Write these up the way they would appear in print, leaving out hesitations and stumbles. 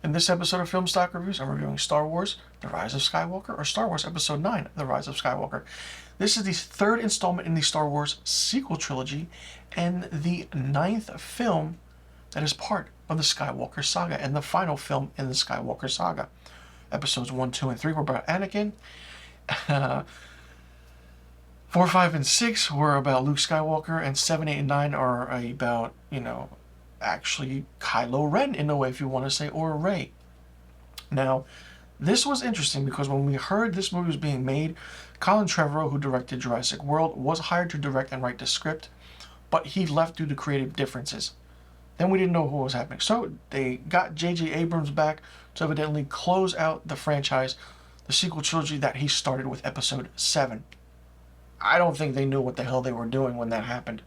In this episode of Film Stock Reviews, I'm reviewing Star Wars, The Rise of Skywalker, or Star Wars Episode 9, The Rise of Skywalker. This is the third installment in the Star Wars sequel trilogy, and the ninth film that is part of the Skywalker saga, and the final film in the Skywalker saga. Episodes 1, 2, and 3 were about Anakin. 4, 5, and 6 were about Luke Skywalker, and 7, 8, and 9 are about, actually Kylo Ren in a way, if you want to say, or Rey. Now, this was interesting because when we heard this movie was being made, Colin Trevorrow, who directed Jurassic World, was hired to direct and write the script, but he left due to creative differences. Then we didn't know what was happening. So they got J.J. Abrams back to evidently close out the franchise, the sequel trilogy that he started with Episode 7. I don't think they knew what the hell they were doing when that happened,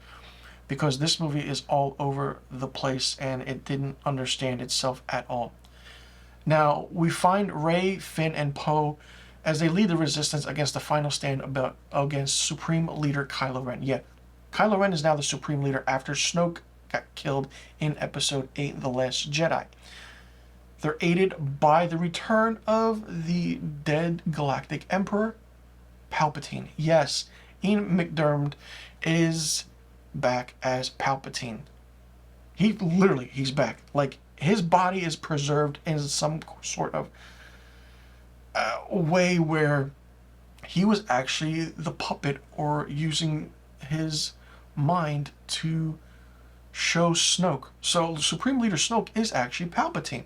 because this movie is all over the place and it didn't understand itself at all. Now, we find Rey, Finn, and Poe as they lead the resistance against the final stand against Supreme Leader Kylo Ren. Yeah, Kylo Ren is now the Supreme Leader after Snoke got killed in Episode 8, The Last Jedi. They're aided by the return of the dead Galactic Emperor, Palpatine. Yes, Ian McDiarmid is back as Palpatine. He's back. Like, his body is preserved in some sort of way where he was actually the puppet, or using his mind to show Snoke. So Supreme Leader Snoke is actually Palpatine.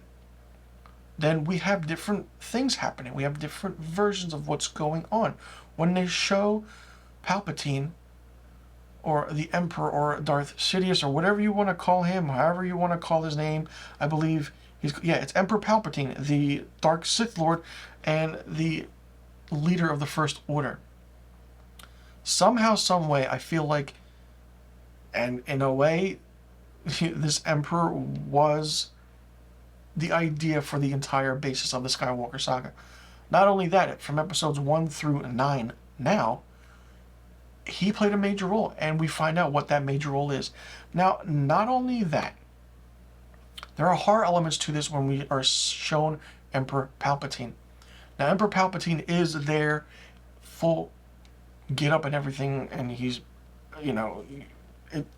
Then we have different things happening. We have different versions of what's going on. When they show Palpatine, or the Emperor, or Darth Sidious, or whatever you want to call him, however you want to call his name, I believe it's Emperor Palpatine, the Dark Sith Lord, and the leader of the First Order. Somehow, some way, I feel like, and in a way, this Emperor was the idea for the entire basis of the Skywalker saga. Not only that, from episodes 1 through 9 now, he played a major role, and we find out what that major role is. Now, not only that, there are horror elements to this when we are shown Emperor Palpatine. Now, Emperor Palpatine is there, full get up and everything, and he's,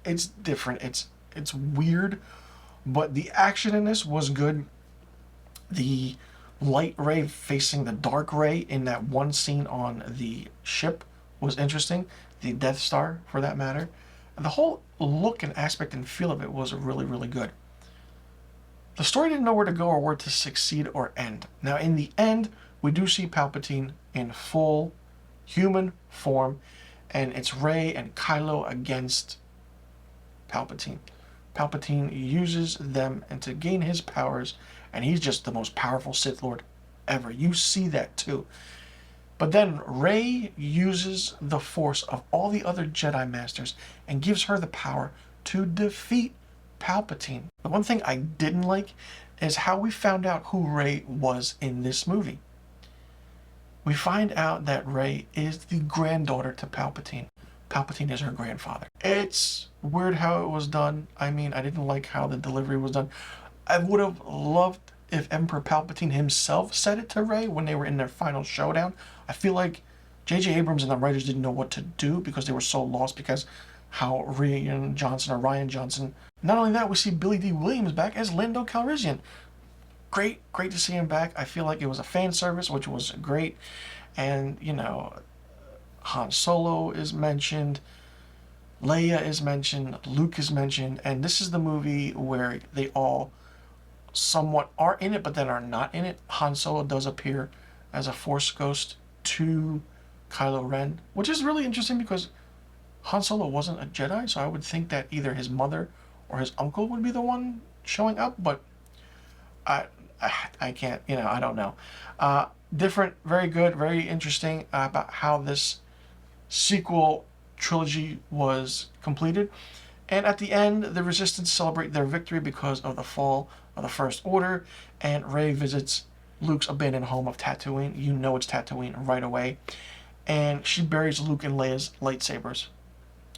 it's different. It's weird, but the action in this was good. The light Rey facing the dark Rey in that one scene on the ship was interesting. The Death Star, for that matter. And the whole look and aspect and feel of it was really, really good. The story didn't know where to go or where to succeed or end. Now, in the end, we do see Palpatine in full human form, and it's Rey and Kylo against Palpatine. Palpatine uses them and to gain his powers, and he's just the most powerful Sith Lord ever. You see that too. But then Rey uses the force of all the other Jedi Masters and gives her the power to defeat Palpatine. The one thing I didn't like is how we found out who Rey was in this movie. We find out that Rey is the granddaughter to Palpatine. Palpatine is her grandfather. It's weird how it was done. I mean, I didn't like how the delivery was done. I would have loved if Emperor Palpatine himself said it to Rey when they were in their final showdown. I feel like J.J. Abrams and the writers didn't know what to do because they were so lost because how Rian Johnson. Not only that, we see Billy D. Williams back as Lando Calrissian. Great to see him back. I feel like it was a fan service, which was great. And, Han Solo is mentioned, Leia is mentioned, Luke is mentioned, and this is the movie where they all somewhat are in it, but then are not in it. Han Solo does appear as a Force ghost to Kylo Ren, which is really interesting because Han Solo wasn't a Jedi, so I would think that either his mother or his uncle would be the one showing up, but I can't, I don't know. Different, very good, very interesting about how this sequel trilogy was completed. And at the end, the Resistance celebrate their victory because of the fall of the First Order, and Rey visits Luke's abandoned home of Tatooine. You know it's Tatooine right away. And she buries Luke and Leia's lightsabers,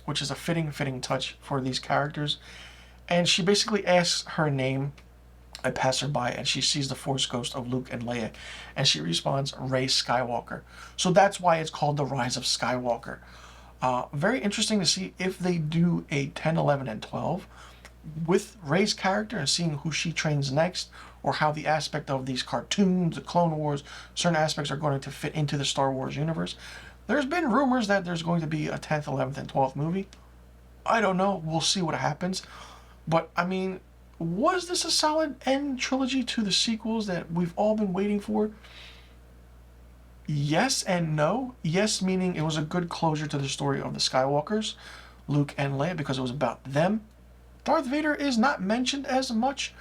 which is a fitting touch for these characters. And she basically asks her name a passerby, and she sees the Force ghost of Luke and Leia, and she responds, Rey Skywalker. So that's why it's called the Rise of Skywalker. Very interesting to see if they do a 10, 11, and 12 with Rey's character and seeing who she trains next, or how the aspect of these cartoons, the Clone Wars, certain aspects are going to fit into the Star Wars universe. There's been rumors that there's going to be a 10th, 11th, and 12th movie. I don't know. We'll see what happens. But, I mean, was this a solid end trilogy to the sequels that we've all been waiting for? Yes and no. Yes, meaning it was a good closure to the story of the Skywalkers, Luke and Leia, because it was about them. Darth Vader is not mentioned as much.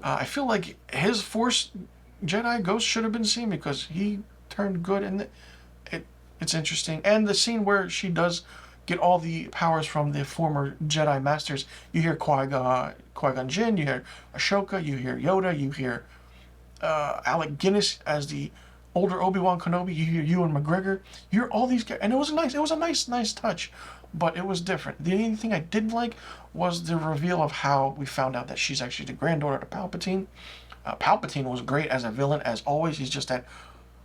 I feel like his Force Jedi ghost should have been seen because he turned good, and it's interesting. And the scene where she does get all the powers from the former Jedi Masters. You hear Qui-Gon Jinn, you hear Ashoka, you hear Yoda, you hear Alec Guinness as the older Obi-Wan Kenobi, you hear Ewan McGregor, you hear all these guys, and it was a nice touch, but it was different. The only thing I didn't like was the reveal of how we found out that she's actually the granddaughter to Palpatine. Palpatine was great as a villain, as always. He's just that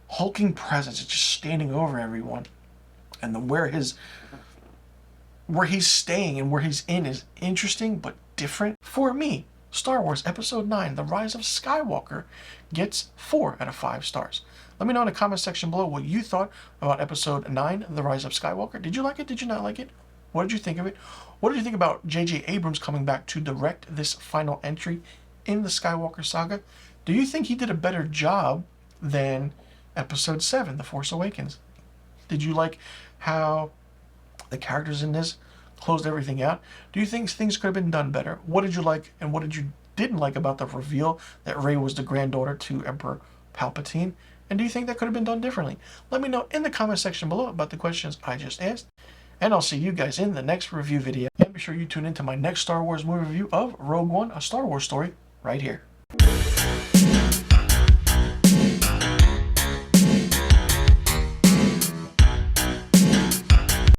hulking presence, it's just standing over everyone, and where he's staying and where he's in is interesting but different. For me, Star Wars Episode 9, The Rise of Skywalker, gets 4 out of 5 stars. Let me know in the comment section below what you thought about Episode 9, The Rise of Skywalker. Did you like it? Did you not like it? What did you think of it? What did you think about J.J. Abrams coming back to direct this final entry in the Skywalker saga? Do you think he did a better job than Episode 7, The Force Awakens? Did you like how the characters in this closed everything out? Do you think things could have been done better? What did you like and what did you didn't like about the reveal that Rey was the granddaughter to Emperor Palpatine? And do you think that could have been done differently? Let me know in the comment section below about the questions I just asked. And I'll see you guys in the next review video. And be sure you tune into my next Star Wars movie review of Rogue One, A Star Wars Story, right here.